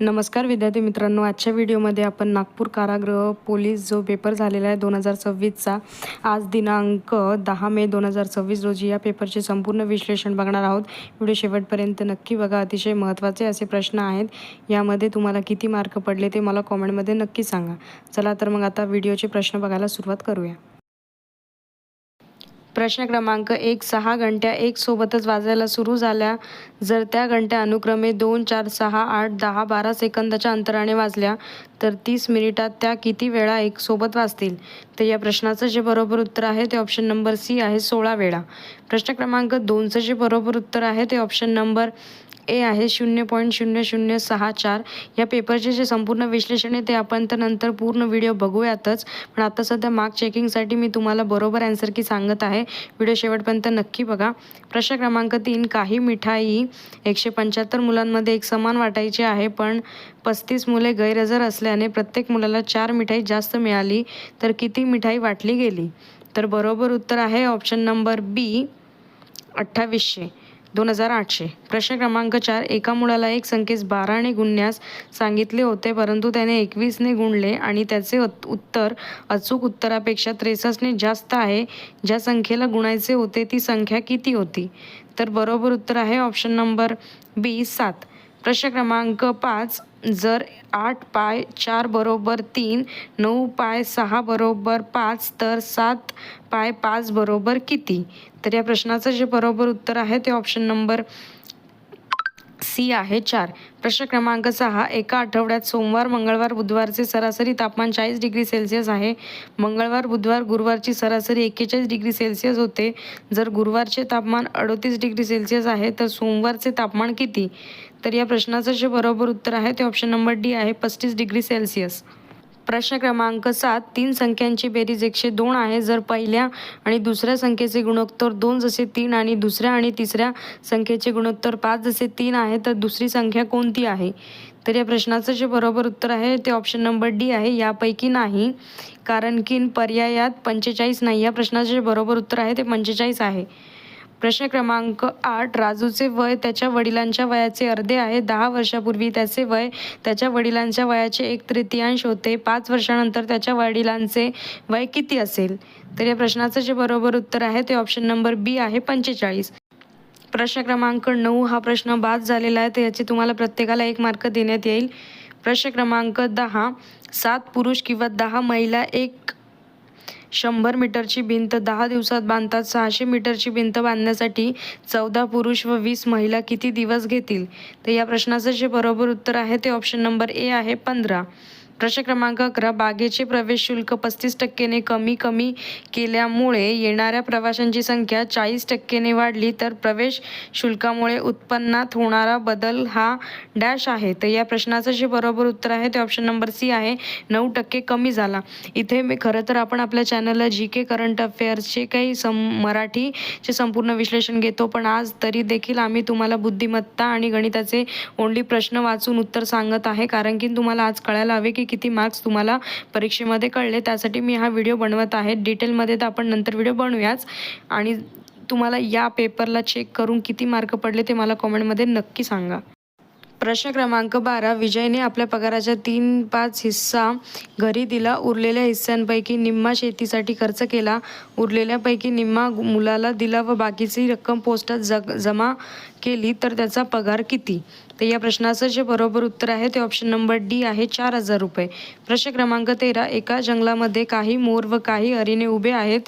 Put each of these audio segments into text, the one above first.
नमस्कार विद्यार्थी मित्रांनो, आजच्या व्हिडिओमध्ये आपण नागपूर कारागृह पोलीस जो पेपर झालेला आहे 2026चा, आज दिनांक 10 मे 2026 रोजी या पेपरचे संपूर्ण विश्लेषण बघणार आहोत. व्हिडिओ शेवटपर्यंत नक्की बघा. अतिशय महत्त्वाचे असे प्रश्न आहेत. यामध्ये तुम्हाला किती मार्क पडले ते मला कॉमेंटमध्ये नक्की सांगा. चला तर मग आता व्हिडिओचे प्रश्न बघायला सुरुवात करूया. प्रश्न क्रमांक 1. 6 घंट्या एक सोबतच वाजायला सुरू झाल्या जर त्या घंट्या अनुक्रमे 2, 4, 6, 8, 10, 12 सेकंदाच्या अंतराने वाजल्या तर 30 मिनिटात त्या किती वेळा एक सोबत वाजतील? तर या प्रश्नाचं जे बरोबर उत्तर आहे ते ऑप्शन नंबर सी आहे, 16 वेळा. प्रश्न क्रमांक 2चं जे बरोबर उत्तर आहे ते ऑप्शन नंबर ए आहे, 0.0064. या पेपरचे जे संपूर्ण विश्लेषण आहे ते आपण तर नंतर पूर्ण व्हिडिओ बघूयातच, पण आता सध्या मार्क चेकिंगसाठी मी तुम्हाला बरोबर आन्सर की सांगत आहे. व्हिडिओ शेवटपर्यंत नक्की बघा. प्रश्न क्रमांक 3. काही मिठाई 175 मुलांमध्ये एक समान वाटायची आहे, पण 35 मुले गैरहजर असल्याने प्रत्येक मुलाला 4 मिठाई जास्त मिळाली, तर किती मिठाई वाटली गेली? तर बरोबर उत्तर आहे ऑप्शन नंबर बी, 2800. प्रश्न क्रमांक 4. एका मुलाला एक संख्येस 12ने गुणण्यास सांगितले होते, परंतु त्याने 21ने गुणले आणि त्याचे उत्तर अचूक उत्तरापेक्षा 63ने जास्त आहे. ज्या संख्येला गुणायचे होते ती संख्या किती होती? तर बरोबर उत्तर आहे ऑप्शन नंबर बी, 7. प्रश्न क्रमांक 5. जर 8 पाय 4 बरोबर 3, 9 पाय 6 बरोबर 5, तर 7 पाय 5 बरोबर किती? तर या प्रश्नाचं जे बरोबर उत्तर आहे ते ऑप्शन नंबर सी आहे, 4. प्रश्न क्रमांक 6. एका आठवड्यात सोमवार, मंगळवार, बुधवारचे सरासरी तापमान 40 डिग्री सेल्सिअस आहे. मंगळवार, बुधवार, गुरुवारची सरासरी 41 डिग्री सेल्सिअस होते. जर गुरुवारचे तापमान 38 डिग्री सेल्सिअस आहे तर सोमवारचे तापमान किती? तर या प्रश्नाचं जे बरोबर उत्तर आहे ते ऑप्शन नंबर डी आहे, 35 डिग्री सेल्सिअस. प्रश्न क्रमांक 7. 3 संख्यांची बेरीज 102 आहे. जर पहिल्या आणि दुसऱ्या संख्येचे गुणोत्तर 2 जसे 3 आणि दुसऱ्या आणि तिसऱ्या संख्येचे गुणोत्तर 5 जसे 3 आहे, तर दुसरी संख्या कोणती आहे? तर या प्रश्नाचं जे बरोबर उत्तर आहे ते ऑप्शन नंबर डी आहे, यापैकी नाही. कारण की पर्यायात 45 नाही. या प्रश्नाचं जे बरोबर उत्तर आहे ते 45 आहे. प्रश्न क्रमांक 8. राजूचे वय त्याच्या वडिलांच्या वयाचे अर्धे आहे. 10 वर्षापूर्वी त्याचे वय त्याच्या वडिलांच्या वयाचे 1/3 होते. 5 वर्षानंतर त्याच्या वडिलांचे वय किती असेल? तर या प्रश्नाचं जे बरोबर उत्तर आहे ते ऑप्शन नंबर बी आहे, 45. प्रश्न क्रमांक 9. हा प्रश्न बाद झालेला आहे, तर याचे तुम्हाला प्रत्येकाला 1 मार्क देण्यात येईल. प्रश्न क्रमांक 10. 7 पुरुष किंवा 10 महिला 100 मीटरची भिंत 10 दिवसात बांधतात. 600 मीटरची भिंत बांधण्यासाठी 14 पुरुष व 20 महिला किती दिवस घेतील? तर या प्रश्नाचं जे बरोबर उत्तर आहे ते ऑप्शन नंबर ए आहे, 15. प्रश्न क्रमांक 11. बागेचे प्रवेश शुल्क 35%ने कमी केल्यामुळे येणाऱ्या प्रवाशांची संख्या 40%ने वाढली, तर प्रवेश शुल्कामुळे उत्पन्नात होणारा बदल हा डॅश आहे. तर या प्रश्नाचं जे बरोबर उत्तर आहे ते ऑप्शन नंबर सी आहे, 9% कमी झाला. इथे मी खरं तर आपण आपल्या चॅनलला GK करंट अफेअर्सचे काही मराठीचे संपूर्ण विश्लेषण घेतो, पण आज तरी देखील आम्ही तुम्हाला बुद्धिमत्ता आणि गणिताचे ओन्ली प्रश्न वाचून उत्तर सांगत आहे, कारण की तुम्हाला आज कळायला हवे की किती मार्क्स तुम्हाला परीक्षेमध्ये कळले. त्यासाठी मी हा व्हिडिओ बनवत आहे. डिटेलमध्ये तर आपण नंतर व्हिडिओ बनवूयाच, आणि तुम्हाला या पेपरला चेक करून किती मार्क पडले ते मला कॉमेंटमध्ये नक्की सांगा. प्रश्न क्रमांक 12. विजयने आपल्या पगाराचा 3/5 हिस्सा घरी दिला. उरलेल्या हिस्स्यांपैकी निम्मा शेतीसाठी खर्च केला. उरलेल्यापैकी निम्मा मुलाला दिला व बाकीची रक्कम पोस्टात जमा केली, तर त्याचा पगार किती? तर या प्रश्नाचं जे बरोबर उत्तर आहे ते ऑप्शन नंबर डी आहे, 4000 रुपये. प्रश्न क्रमांक 13. एका जंगलामध्ये काही मोर व काही हरिणे उभे आहेत.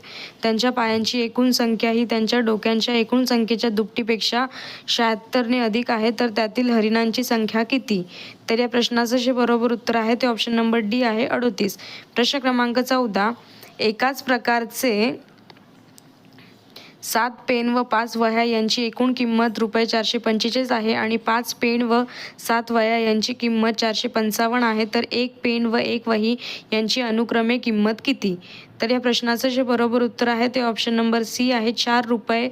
त्यांच्या पायांची एकूण संख्या ही त्यांच्या डोक्यांच्या एकूण संख्येच्या दुपटीपेक्षा 76ने अधिक आहे, तर त्यातील हरिणांची संख्या किती? तर या प्रश्नाचं जे बरोबर उत्तर आहे ते ऑप्शन नंबर डी आहे, 38. प्रश्न क्रमांक 14. एकाच प्रकारचे 7 पेन व 5 वह्या यांची एकूण किंमत रुपये 445 आहे आणि 5 पेन व 7 वह्या यांची किंमत 455 आहे, तर 1 पेन व 1 वही यांची अनुक्रमे किंमत किती? तर या प्रश्नाचं जे बरोबर उत्तर आहे ते ऑप्शन नंबर सी आहे, 4 रुपये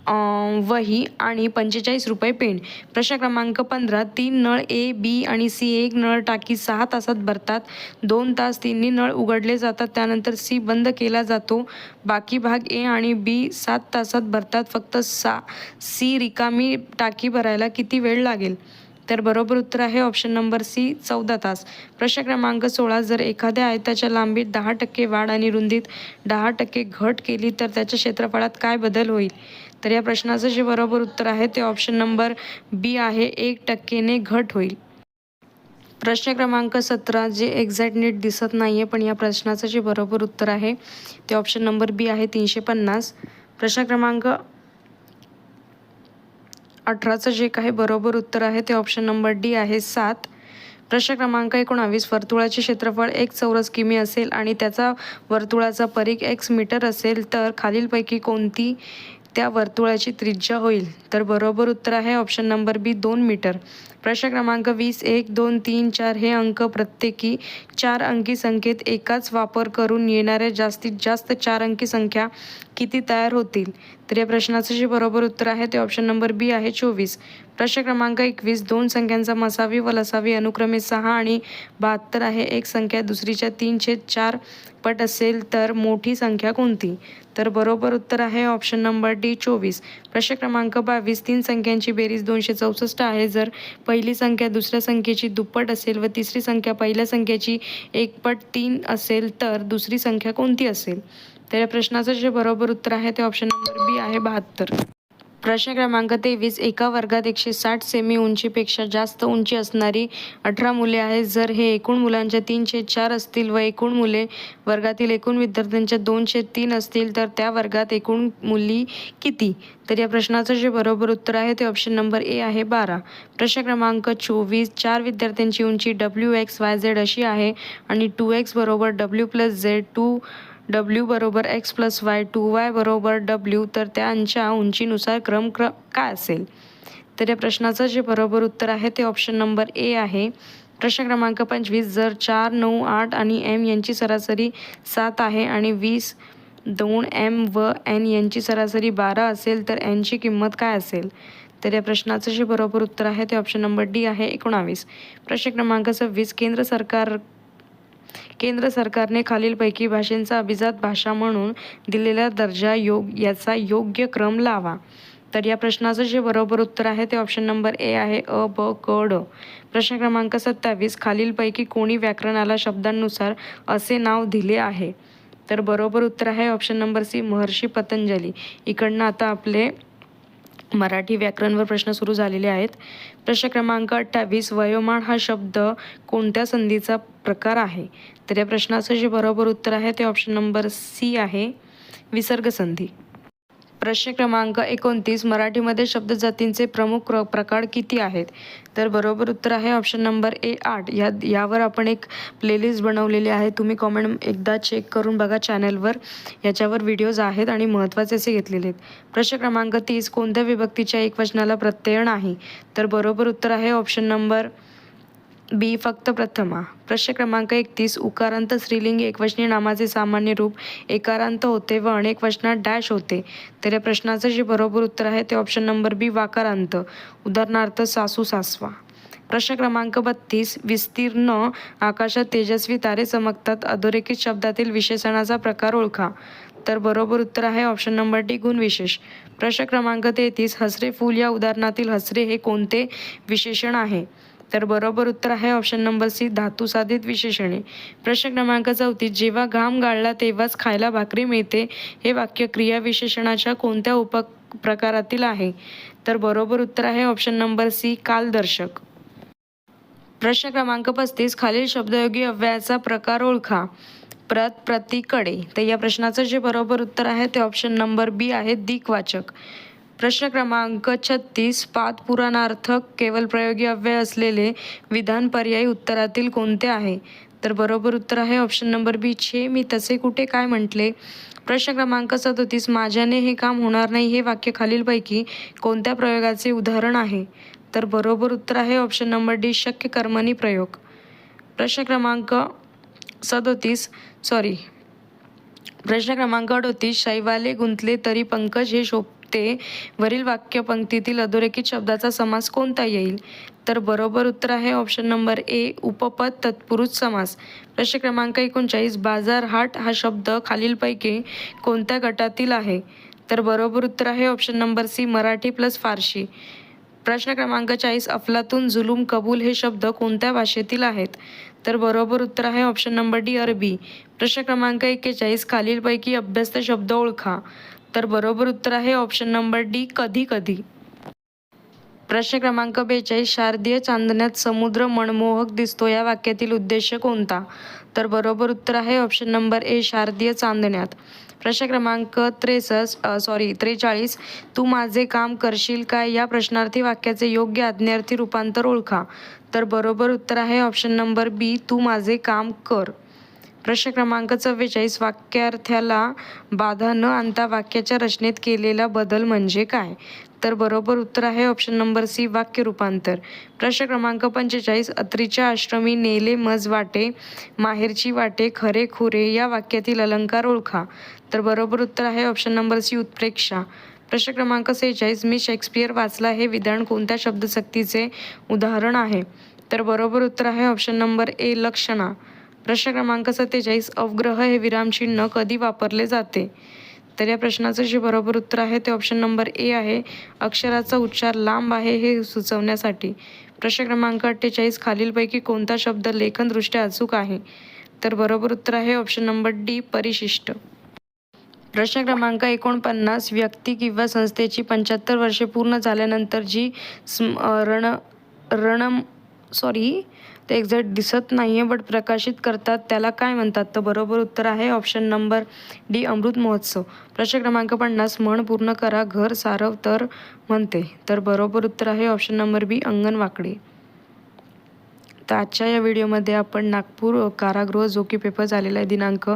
वही आणि 45 रुपये पेन. प्रश्न क्रमांक 15. 3 नळ A, B आणि C एक नळ टाकी 6 तासात भरतात. 2 तास तिन्ही नळ उघडले जातात, त्यानंतर C बंद केला जातो. बाकी भाग A आणि B 7 तासात भरतात. फक्त C रिकामी टाकी भरायला किती वेळ लागेल? तर बरोबर उत्तर आहे ऑप्शन नंबर सी 14 तास. प्रश्न क्रमांक 16, जर एखाद्या आयताच्या लांबीत 10% वाढ आणि रुंदीत 10% घट केली तर त्याच्या क्षेत्रफळात काय बदल होईल? तर या प्रश्नाचं जे बरोबर उत्तर आहे ते ऑप्शन नंबर बी आहे, 1% घट होईल. प्रश्न क्रमांक 17, जे एक्झॅक्ट नीट दिसत नाही आहे पण या प्रश्नाचं जे बरोबर उत्तर आहे ते ऑप्शन नंबर बी आहे, 350. प्रश्न क्रमांक 18चं जे काही बरोबर उत्तर आहे ते ऑप्शन नंबर डी आहे, 7. प्रश्न क्रमांक 19, वर्तुळाचे क्षेत्रफळ 1 चौरस किमी असेल आणि त्याचा वर्तुळाचा परिघ x मीटर असेल तर खालीलपैकी कोणती त्या वर्तुळाची त्रिज्या होईल? तर बरोबर उत्तर आहे ऑप्शन नंबर बी, 2 मीटर. प्रश्न क्रमांक 20, 1, 2, 3, 4 हे अंक प्रत्येकी 4 अंकी संख्येत एकाच वापर करून येणाऱ्या जास्तीत जास्त 4 अंकी संख्या किती तयार होतील? तर या प्रश्नाचं जे बरोबर उत्तर आहे ते ऑप्शन नंबर बी आहे, 24. प्रश्न क्रमांक 21, 2 संख्यांचा मसावी व लसावी अनुक्रमे 6 आणि 72 आहे. एक संख्या दुसरीच्या 3/4 पट असेल तर मोठी संख्या कोणती? तर बरोबर उत्तर आहे ऑप्शन नंबर डी, 24. प्रश्न क्रमांक 22, 3 संख्यांची बेरीज 264 आहे. जर पहिली संख्या दुसऱ्या संख्येची दुप्पट असेल व तिसरी संख्या पहिल्या संख्येची 1/3 असेल तर दुसरी संख्या कोणती असेल? तर या प्रश्नाचं जे बरोबर उत्तर आहे ते ऑप्शन नंबर बी आहे, 72. प्रश्न क्रमांक 23, एका वर्गात 160 सेमी उंचीपेक्षा जास्त उंची असणारी 18 मुले आहेत. जर हे एकूण मुलांच्या 3/4 असतील व एकूण मुले वर्गातील एकूण विद्यार्थ्यांच्या 2/3 असतील तर त्या वर्गात एकूण मुली किती? तर या प्रश्नाचं जे बरोबर उत्तर आहे ते ऑप्शन नंबर ए आहे, 12. प्रश्न क्रमांक 24, 4 विद्यार्थ्यांची उंची WXYZ अशी आहे आणि 2x बरोबर W + Z, 2W बरोबर x + y, 2y बरोबर W, तर त्यांच्या उंचीनुसार क्रम काय असेल? तर या प्रश्नाचं जे बरोबर उत्तर आहे ते ऑप्शन नंबर ए आहे. प्रश्न क्रमांक 25, जर 4, 9, 8 आणि m यांची सरासरी 7 आहे आणि 20, 2, m व n यांची सरासरी 12 असेल तर n ची किंमत काय असेल? तर या प्रश्नाचं जे बरोबर उत्तर आहे ते ऑप्शन नंबर डी आहे, 19. प्रश्न क्रमांक 26, केंद्र सरकारने खालीलपैकी भाषेंचा अभिजात भाषा म्हणून दिलेला दर्जा याचा योग्य क्रम लावा. तर या प्रश्नाचं जे बरोबर उत्तर आहे ते ऑप्शन नंबर ए आहे, अ, ब, क, ड. प्रश्न क्रमांक 27, खालीलपैकी कोणी व्याकरणाला शब्दांनुसार असे नाव दिले आहे? तर बरोबर उत्तर आहे ऑप्शन नंबर सी, महर्षी पतंजली. इकडनं आता आपले मराठी व्याकरणवर प्रश्न सुरू झालेले आहेत. प्रश्न क्रमांक 28, वयोमान हा शब्द कोणत्या संधीचा प्रकार आहे? तर या प्रश्नाचं जे बरोबर उत्तर आहे ते ऑप्शन नंबर सी आहे, विसर्ग संधी. प्रश्न क्रमांक 29, मराठीमध्ये शब्दजातींचे प्रमुख प्रकार किती आहेत? तर बरोबर उत्तर आहे ऑप्शन नंबर ए, 8. यावर आपण एक प्लेलिस्ट बनवलेली आहे, तुम्ही कॉमेंट एकदा चेक करून बघा चॅनलवर, याच्यावर व्हिडिओज आहेत आणि महत्त्वाचे असे घेतलेले आहेत. प्रश्न क्रमांक 30, कोणत्या विभक्तीच्या एकवचनाला प्रत्यय नाही? तर बरोबर उत्तर आहे ऑप्शन नंबर बी, फक्त प्रथमा. प्रश्न क्रमांक 31, उकारांत स्त्रीलिंगी एकवचनी नामाचे सामान्य रूप एकारांत होते व अनेक वचनात डॅश होते. तर या प्रश्नाचं जे बरोबर उत्तर आहे ते ऑप्शन नंबर बी, वाकारांत. उदाहरणार्थ सासू, सासवा. प्रश्न क्रमांक 32, विस्तीर्ण आकाशात तेजस्वी तारे चमकतात, अधोरेखित शब्दातील विशेषणाचा प्रकार ओळखा. तर बरोबर उत्तर आहे ऑप्शन नंबर डी, गुणविशेष. प्रश्न क्रमांक 33, हसरे फूल या उदाहरणातील हसरे हे कोणते विशेषण आहे? तर बरोबर उत्तर आहे ऑप्शन नंबर सी, धातुसाधित विशेषणे. प्रश्न क्रमांक 34, जेव्हा घाम गाळला तेव्हाच खायला भाकरी मिळते हे वाक्य क्रियाविशेषणाच्या कोणत्या उपप्रकारातील आहे? तर बरोबर उत्तर आहे ऑप्शन नंबर सी, कालदर्शक. प्रश्न क्रमांक 35, खालील शब्दयोगी अव्ययाचा प्रकार ओळखा. प्रत, प्रति, कडे. तर या प्रश्नाचं जे बरोबर उत्तर आहे ते ऑप्शन नंबर बी आहे, दिक्वाचक. प्रश्न क्रमांक 36, पादपुराणार्थक केवळ प्रयोगी अव्यय असलेले विधान पर्यायी उत्तरातील कोणते आहे? तर बरोबर उत्तर आहे ऑप्शन नंबर बी, छे मी तसे कुठे काय म्हटले. प्रश्न क्रमांक 37, माझ्याने हे काम होणार नाही हे वाक्य खालीलपैकी कोणत्या प्रयोगाचे उदाहरण आहे? तर बरोबर उत्तर आहे ऑप्शन नंबर डी, शक्य कर्मणी प्रयोग. प्रश्न क्रमांक 38, शैवाले गुंतले तरी पंकज हे शोभते वरील वाक्य पंक्तीतील अधोरेखित शब्दाचा समास कोणता येईल? तर बरोबर उत्तर आहे ऑप्शन नंबर ए, उपपद तत्पुरुष समास. प्रश्न क्रमांक 39, बाजार, हाट हा शब्द खालीलपैकी कोणत्या गटातील आहे? तर बरोबर उत्तर आहे ऑप्शन नंबर सी, मराठी + फारसी. प्रश्न क्रमांक 40 अफलातून, जुलूम, कबूल हे शब्द कोणत्या भाषेतील आहेत? तर बरोबर उत्तर आहे ऑप्शन नंबर डी अरबी. प्रश्न क्रमांक 41 खालीलपैकी अभ्यस्त शब्द ओळखा. तर बरोबर उत्तर आहे ऑप्शन नंबर डी कधी कधी. प्रश्न क्रमांक 42 शारदीय चांदण्यात समुद्र मनमोहक दिसतो या वाक्यातील उद्देश कोणता? तर बरोबर उत्तर आहे ऑप्शन नंबर ए शारदीय चांदण्यात. प्रश्न क्रमांक 43 तू माझे काम करशील काय या प्रश्नार्थी वाक्याचे योग्य आज्ञार्थी रूपांतर ओळखा. तर बरोबर उत्तर आहे ऑप्शन नंबर बी तू माझे काम कर. प्रश्न क्रमांक 44 वाक्यार्थ्याला बाधा न आणता वाक्याच्या रचनेत केलेला बदल म्हणजे काय? तर बरोबर उत्तर आहे ऑप्शन नंबर सी वाक्य रूपांतर. प्रश्न क्रमांक 45 अत्रीच्या आश्रमी नेले मज वाटे, माहेरची वाटे खरे खुरे या वाक्यातील अलंकार ओळखा. तर बरोबर उत्तर आहे ऑप्शन नंबर सी उत्प्रेक्षा. प्रश्न क्रमांक 46 मी शेक्सपियर वाचला हे विधान कोणत्या शब्दसक्तीचे उदाहरण आहे? तर बरोबर उत्तर आहे ऑप्शन नंबर ए लक्षणा. प्रश्न क्रमांक 47 अवग्रह हे विरामचिन्ह कधी वापरले जाते? तर या प्रश्नाचं जे बरोबर उत्तर आहे ते ऑप्शन नंबर ए आहे. अक्षराचा उच्चार लांब आहे हे सुचवण्यासाठी. प्रश्न क्रमांक 48 खालीलपैकी कोणता शब्द लेखनदृष्ट्या अचूक आहे? तर बरोबर उत्तर आहे ऑप्शन नंबर डी परिशिष्ट. प्रश्न क्रमांक 49 व्यक्ती किंवा संस्थेची 75 वर्षे पूर्ण झाल्यानंतर जी ते एक्झॅक्ट दिसत नाहीये बट प्रकाशित करतात त्याला काय म्हणतात? तर बरोबर उत्तर आहे option number D Amrit Mahotsav. प्रश्न क्रमांक 50 म्हण पूर्ण करा घर सारव तर म्हणते. तर बरोबर उत्तर आहे ऑप्शन नंबर बी अंगण वाकडे. तर आजच्या या व्हिडिओमध्ये आपण नागपूर कारागृह जो की पेपर झालेला आहे दिनांक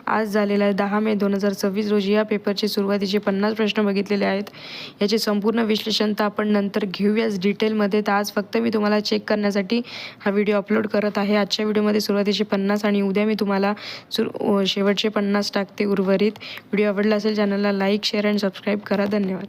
आज झालेला आहे 10 मे 2026 रोजी या पेपरचे सुरुवातीचे 50 प्रश्न बघितलेले आहेत. याचे संपूर्ण विश्लेषण तर आपण नंतर घेऊयाच डिटेलमध्ये. तर आज फक्त मी तुम्हाला चेक करण्यासाठी हा व्हिडिओ अपलोड करत आहे. आजच्या व्हिडिओमध्ये सुरुवातीचे 50 आणि उद्या मी तुम्हाला शेवटचे 50 टाकते उर्वरित. व्हिडिओ आवडला असेल चॅनलला लाईक शेअर आणि सबस्क्राईब करा. धन्यवाद.